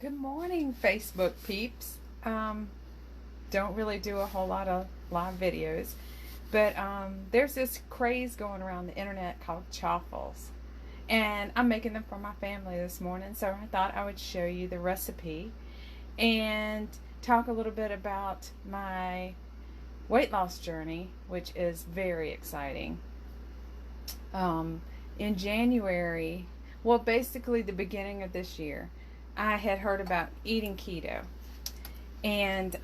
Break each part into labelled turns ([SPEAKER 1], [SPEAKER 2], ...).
[SPEAKER 1] Good morning, Facebook peeps. Don't really do a whole lot of live videos, but there's this craze going around the internet called chaffles, and I'm making them for my family this morning. So I thought I would show you the recipe and talk a little bit about my weight loss journey, which is very exciting. In January, well, basically the beginning of this year, I had heard about eating keto, and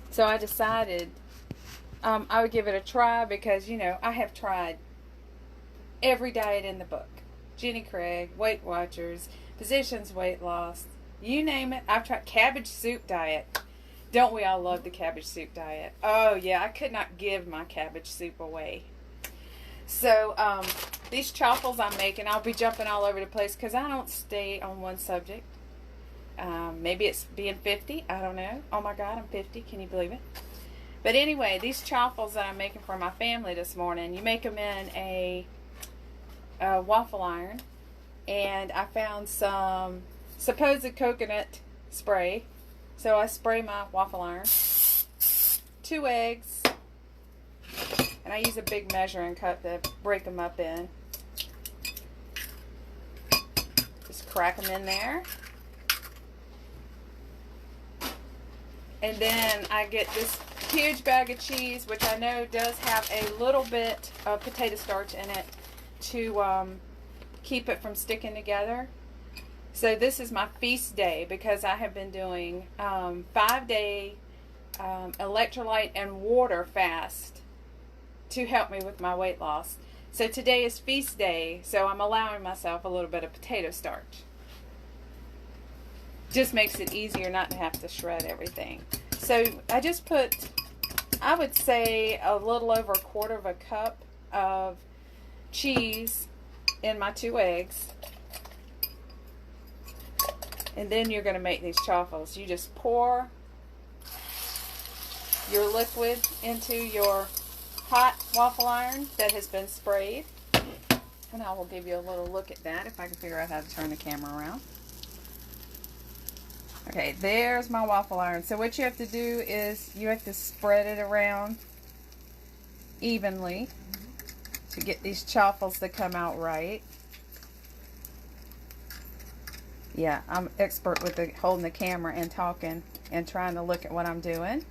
[SPEAKER 1] so I decided I would give it a try because I have tried every diet in the book: Jenny Craig, Weight Watchers, Physicians Weight Loss, you name it. I've tried cabbage soup diet. Don't we all love the cabbage soup diet? Oh yeah, I could not give my cabbage soup away. So these chaffles I'm making, I'll be jumping all over the place because I don't stay on one subject. Maybe it's being 50. I don't know. Oh my God, I'm 50. Can you believe it? But anyway, these chaffles that I'm making for my family this morning, you make them in a waffle iron. And I found some supposed coconut spray. So I spray my waffle iron. 2 eggs. And I use a big measuring cup to break them up in. Just crack them in there. And then I get this huge bag of cheese, which I know does have a little bit of potato starch in it to keep it from sticking together. So this is my feast day because I have been doing 5-day electrolyte and water fast to help me with my weight loss. So today is feast day, so I'm allowing myself a little bit of potato starch. Just makes it easier not to have to shred everything. So I just put, I would say, a little over 1/4 of a cup of cheese in my 2 eggs. And then you're going to make these chaffles. You just pour your liquid into your hot waffle iron that has been sprayed. And I will give you a little look at that if I can figure out how to turn the camera around. Okay, there's my waffle iron. So what you have to do is you have to spread it around evenly to get these chaffles to come out right. Yeah, I'm expert with holding the camera and talking and trying to look at what I'm doing.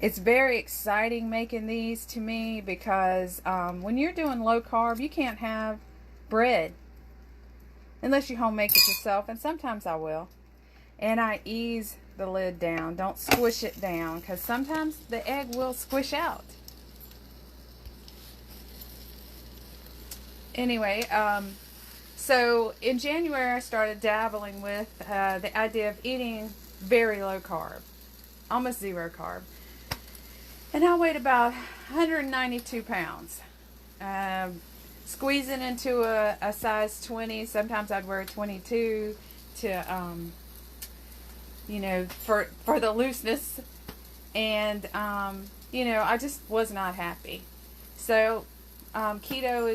[SPEAKER 1] It's very exciting making these to me because when you're doing low carb, you can't have bread unless you home make it yourself, and sometimes I will. And I ease the lid down. Don't squish it down because sometimes the egg will squish out. Anyway, so in January I started dabbling with the idea of eating very low carb, almost 0 carb. And I weighed about 192 pounds. Squeezing into a size 20. Sometimes I'd wear a 22 to, for the looseness. And, I just was not happy. So, keto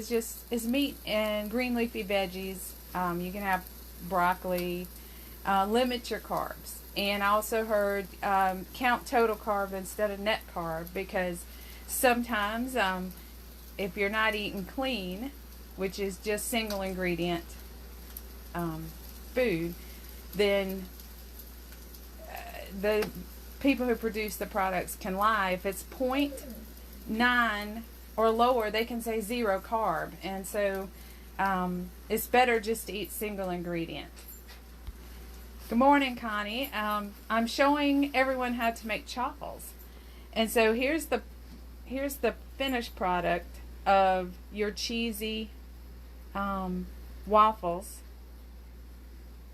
[SPEAKER 1] is meat and green leafy veggies. You can have broccoli. Limit your carbs. And I also heard count total carb instead of net carb because sometimes if you're not eating clean, which is just single ingredient food, then the people who produce the products can lie. If it's 0.9 or lower, they can say 0 carb. And so it's better just to eat single ingredient. Good morning, Connie. I'm showing everyone how to make chaffles. And so here's the finished product of your cheesy waffles.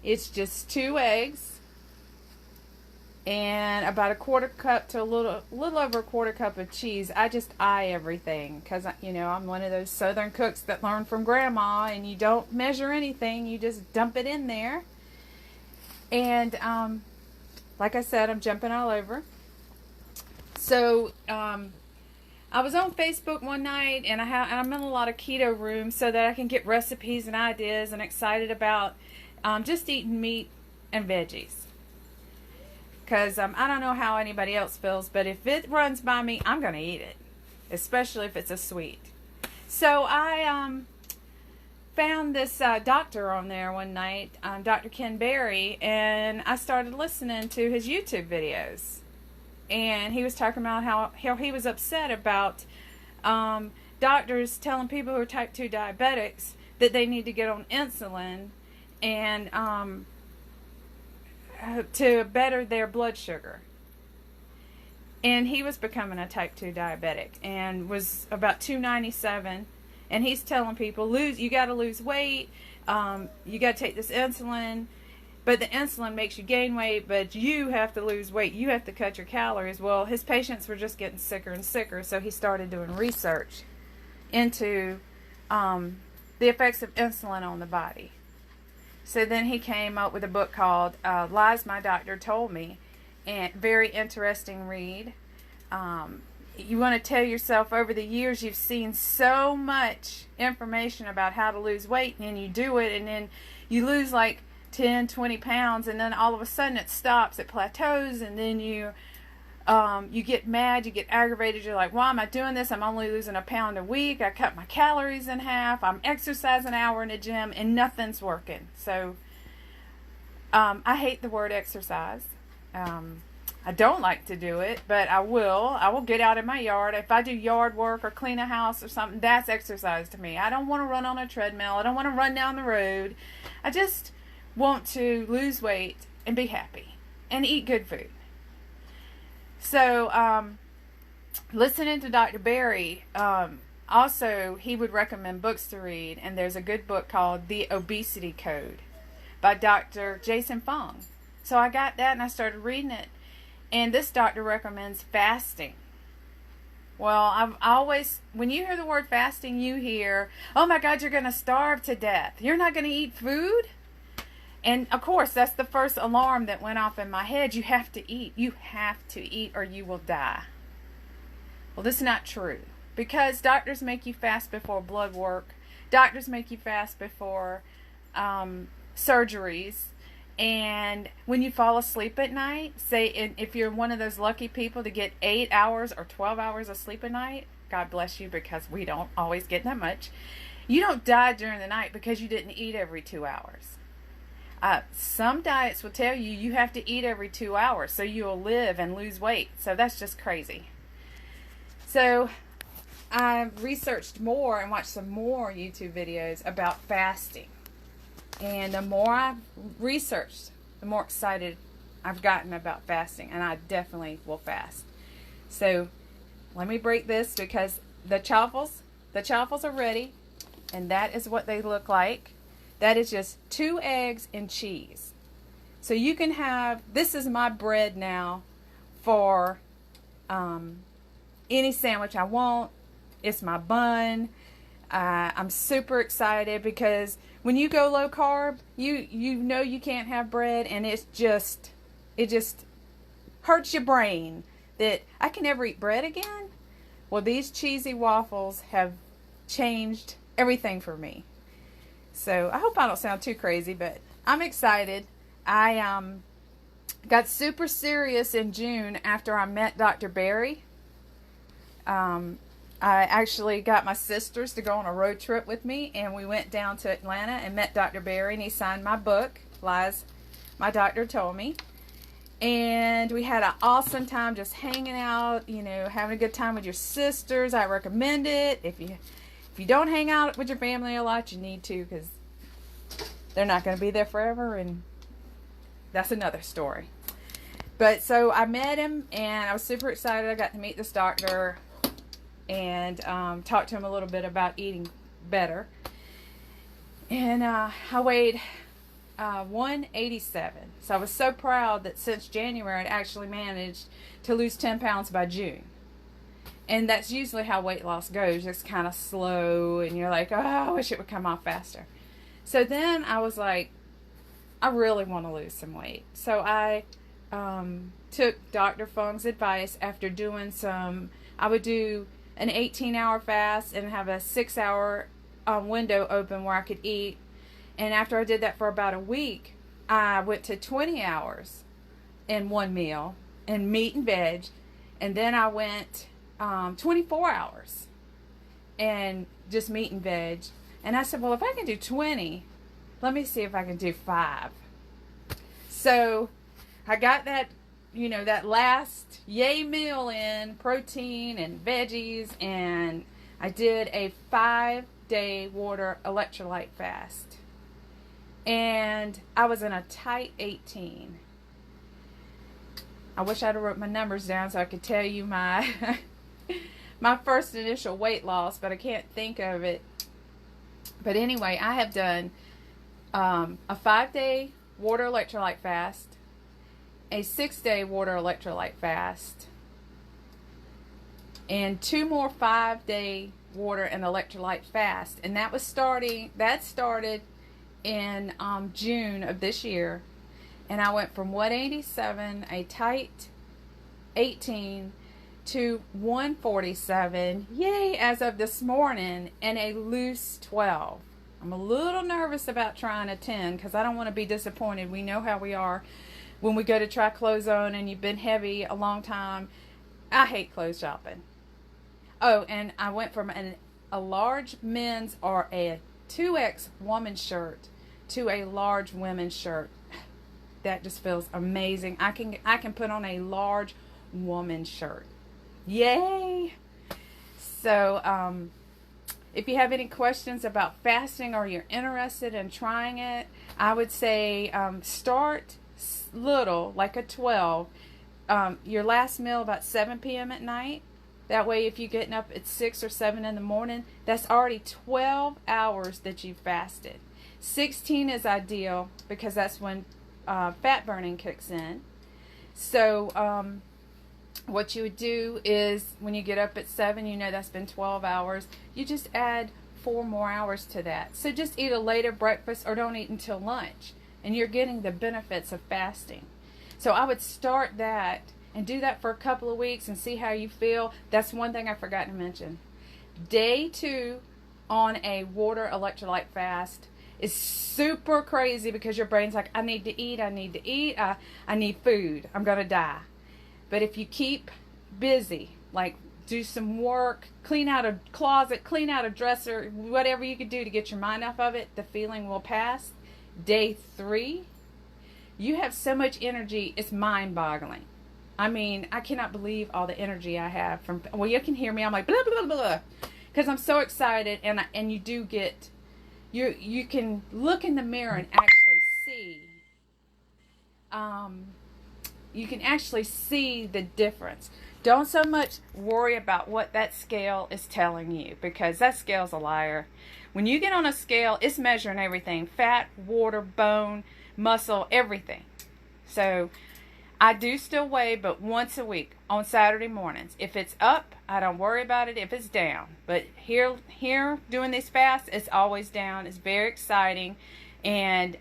[SPEAKER 1] It's just 2 eggs and about a 1/4 cup to a little over a 1/4 cup of cheese. I just eye everything because I'm one of those Southern cooks that learned from Grandma, and you don't measure anything, you just dump it in there. And like I said, I'm jumping all over. So I was on Facebook one night, and I'm in a lot of keto rooms so that I can get recipes and ideas, and excited about just eating meat and veggies. Because I don't know how anybody else feels, but if it runs by me, I'm going to eat it, especially if it's a sweet. So I found this doctor on there one night, Dr. Ken Berry, and I started listening to his YouTube videos. And he was talking about how he was upset about doctors telling people who are type 2 diabetics that they need to get on insulin and to better their blood sugar. And he was becoming a type 2 diabetic and was about 297. And he's telling people, you got to lose weight, you got to take this insulin. But the insulin makes you gain weight, but you have to lose weight. You have to cut your calories. Well, his patients were just getting sicker and sicker, so he started doing research into the effects of insulin on the body. So then he came up with a book called Lies My Doctor Told Me, and very interesting read. You want to tell yourself, over the years you've seen so much information about how to lose weight, and you do it, and then you lose like 10, 20 pounds, and then all of a sudden it stops, it plateaus, and then you get mad, you get aggravated, you're like, why am I doing this? I'm only losing a pound a week, I cut my calories in half, I'm exercising an hour in the gym, and nothing's working. So I hate the word exercise. I don't like to do it, but I will get out in my yard. If I do yard work or clean a house or something, that's exercise to me. I don't want to run on a treadmill, I don't want to run down the road. I just want to lose weight and be happy and eat good food. So listening to Dr. Berry, also he would recommend books to read, and there's a good book called The Obesity Code by Dr. Jason Fung. So I got that and I started reading it, and this doctor recommends fasting. Well, I've always, when you hear the word fasting, you hear, oh my God, you're going to starve to death, you're not going to eat food. And, of course, that's the first alarm that went off in my head. You have to eat. You have to eat or you will die. Well, this is not true. Because doctors make you fast before blood work. Doctors make you fast before surgeries. And when you fall asleep at night, say if you're one of those lucky people to get 8 hours or 12 hours of sleep a night, God bless you, because we don't always get that much. You don't die during the night because you didn't eat every 2 hours. Some diets will tell you you have to eat every 2 hours so you'll live and lose weight. So that's just crazy. So I researched more and watched some more YouTube videos about fasting. And the more I researched, the more excited I've gotten about fasting. And I definitely will fast. So let me break this, because the chaffles are ready. And that is what they look like. That is just 2 eggs and cheese. So you can have, this is my bread now for any sandwich I want. It's my bun. I'm super excited because when you go low carb, you know you can't have bread, and it just hurts your brain that I can never eat bread again. Well, these cheesy waffles have changed everything for me. So I hope I don't sound too crazy, but I'm excited. I got super serious in June after I met Dr. Berry. I actually got my sisters to go on a road trip with me, and we went down to Atlanta and met Dr. Berry, and he signed my book, Lies My Doctor Told Me. And we had an awesome time just hanging out, having a good time with your sisters. I recommend it. If you don't hang out with your family a lot, you need to, because they're not going to be there forever, and that's another story. But so I met him, and I was super excited. I got to meet this doctor and talk to him a little bit about eating better. And I weighed 187. So I was so proud that since January I'd actually managed to lose 10 pounds by June. And that's usually how weight loss goes. It's kind of slow, and you're like, oh, I wish it would come off faster. So then I was like, I really want to lose some weight. So I took Dr. Fung's advice after doing I would do an 18-hour fast and have a 6-hour window open where I could eat. And after I did that for about a week, I went to 20 hours in one meal and meat and veg. And then I went 24 hours and just meat and veg. And I said, well, if I can do 20, let me see if I can do 5. So I got that, that last yay meal in, protein and veggies, and I did a 5-day water electrolyte fast. And I was in a tight 18. I wish I'd have wrote my numbers down so I could tell you my my first initial weight loss, but I can't think of it. But anyway, I have done a 5-day water electrolyte fast, a 6-day water electrolyte fast, and 2 more 5-day water and electrolyte fast. And that started in June of this year. And I went from 187, a tight 18, to 147, yay, as of this morning, and a loose 12. I'm a little nervous about trying a 10 because I don't want to be disappointed. We know how we are when we go to try clothes on and you've been heavy a long time. I hate clothes shopping. Oh, and I went from a large men's or a 2X woman shirt to a large women's shirt. That just feels amazing. I can put on a large woman's shirt. Yay! So, if you have any questions about fasting or you're interested in trying it, I would say start little, like a 12. Your last meal about 7 p.m. at night. That way, if you're getting up at 6 or 7 in the morning, that's already 12 hours that you've fasted. 16 is ideal because that's when fat burning kicks in. So what you would do is when you get up at 7, that's been 12 hours, you just add 4 more hours to that. So just eat a later breakfast or don't eat until lunch, and you're getting the benefits of fasting. So I would start that and do that for a couple of weeks and see how you feel. That's one thing I forgot to mention. Day 2 on a water electrolyte fast is super crazy because your brain's like, I need to eat, I need food, I'm gonna die. But if you keep busy, like do some work, clean out a closet, clean out a dresser, whatever you could do to get your mind off of it, the feeling will pass. Day 3, you have so much energy, it's mind-boggling. I mean, I cannot believe all the energy I have from, well, you can hear me, I'm like, blah, blah, blah, blah, because I'm so excited, and you do get, you can look in the mirror and actually see, you can actually see the difference. Don't so much worry about what that scale is telling you, because that scale's a liar. When you get on a scale, it's measuring everything: fat, water, bone, muscle, everything. So I do still weigh, but once a week on Saturday mornings. If it's up, I don't worry about it. If it's down, but here doing this fast, it's always down. It's very exciting. And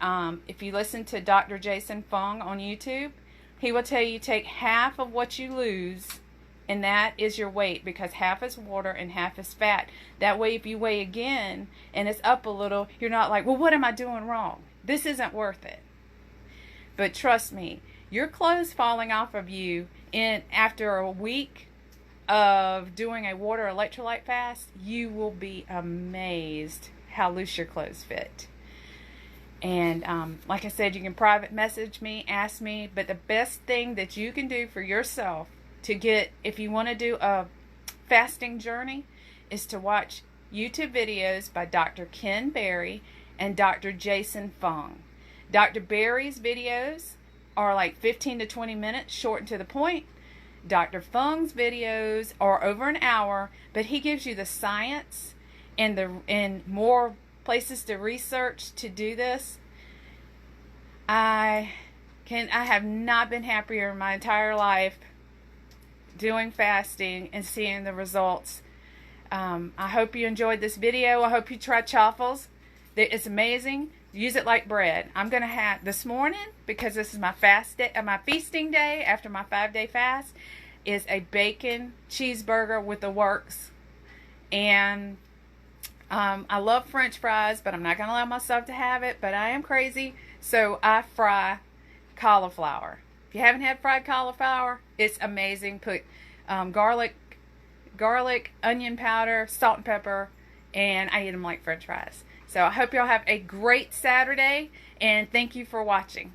[SPEAKER 1] if you listen to Dr. Jason Fung on YouTube, he will tell you take half of what you lose, and that is your weight, because half is water and half is fat. That way, if you weigh again and it's up a little, you're not like, well, what am I doing wrong? This isn't worth it. But trust me, your clothes falling off of you after a week of doing a water electrolyte fast, you will be amazed how loose your clothes fit. And like I said, you can private message me, ask me, but the best thing that you can do for yourself to get, if you want to do a fasting journey, is to watch YouTube videos by Dr. Ken Berry and Dr. Jason Fung. Dr. Berry's videos are like 15 to 20 minutes, short and to the point. Dr. Fung's videos are over an hour, but he gives you the science and more places to research to do this. I have not been happier in my entire life doing fasting and seeing the results. I hope you enjoyed this video. I hope you try Chaffles. It's amazing. Use it like bread. I'm going to have this morning, because this is my fast day, my feasting day after my 5-day fast, is a bacon cheeseburger with the works. And I love French fries, but I'm not going to allow myself to have it. But I am crazy, so I fry cauliflower. If you haven't had fried cauliflower, it's amazing. Put garlic, onion powder, salt and pepper, and I eat them like French fries. So I hope y'all have a great Saturday, and thank you for watching.